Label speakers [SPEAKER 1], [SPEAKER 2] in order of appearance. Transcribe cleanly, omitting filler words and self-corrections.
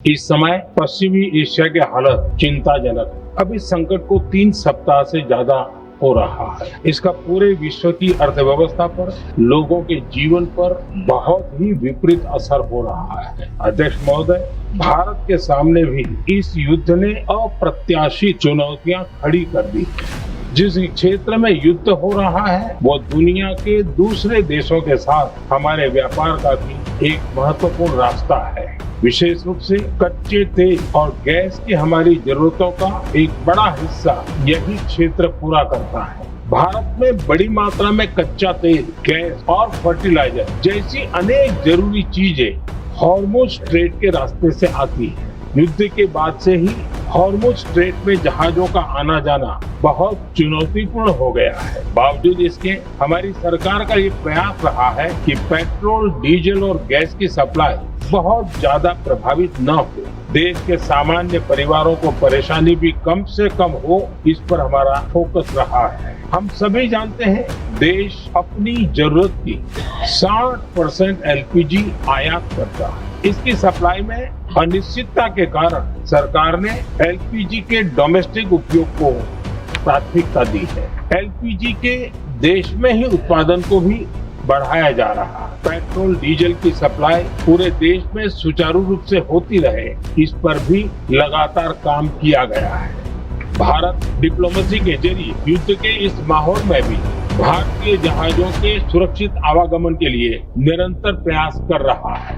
[SPEAKER 1] इस समय पश्चिमी एशिया के हालत चिंताजनक है। अब इस संकट को 3 सप्ताह से ज्यादा हो रहा है। इसका पूरे विश्व की अर्थव्यवस्था पर, लोगों के जीवन पर बहुत ही विपरीत असर हो रहा है। अध्यक्ष महोदय, भारत के सामने भी इस युद्ध ने अप्रत्याशित चुनौतियां खड़ी कर दी है। जिस क्षेत्र में युद्ध हो रहा है वो दुनिया के दूसरे देशों के साथ हमारे व्यापार का भी एक महत्वपूर्ण रास्ता है। विशेष रूप से कच्चे तेल और गैस की हमारी जरूरतों का एक बड़ा हिस्सा यही क्षेत्र पूरा करता है। भारत में बड़ी मात्रा में कच्चा तेल, गैस और फर्टिलाइजर जैसी अनेक जरूरी चीजें हॉर्मुज स्ट्रेट के रास्ते से आती है। युद्ध के बाद से ही हॉर्मुज स्ट्रेट में जहाजों का आना जाना बहुत चुनौतीपूर्ण हो गया है। बावजूद इसके हमारी सरकार का ये प्रयास रहा है कि पेट्रोल, डीजल और गैस की सप्लाई बहुत ज्यादा प्रभावित न हो। देश के सामान्य परिवारों को परेशानी भी कम से कम हो, इस पर हमारा फोकस रहा है। हम सभी जानते हैं देश अपनी जरूरत की 60% एलपीजी आयात करता है। इसकी सप्लाई में अनिश्चितता के कारण सरकार ने एलपीजी के डोमेस्टिक उपयोग को प्राथमिकता दी है। एलपीजी के देश में ही उत्पादन को भी बढ़ाया जा रहा है। पेट्रोल, डीजल की सप्लाई पूरे देश में सुचारू रूप से होती रहे, इस पर भी लगातार काम किया गया है। भारत डिप्लोमेसी के जरिए युद्ध के इस माहौल में भी भारतीय जहाजों के सुरक्षित आवागमन के लिए निरंतर प्रयास कर रहा है।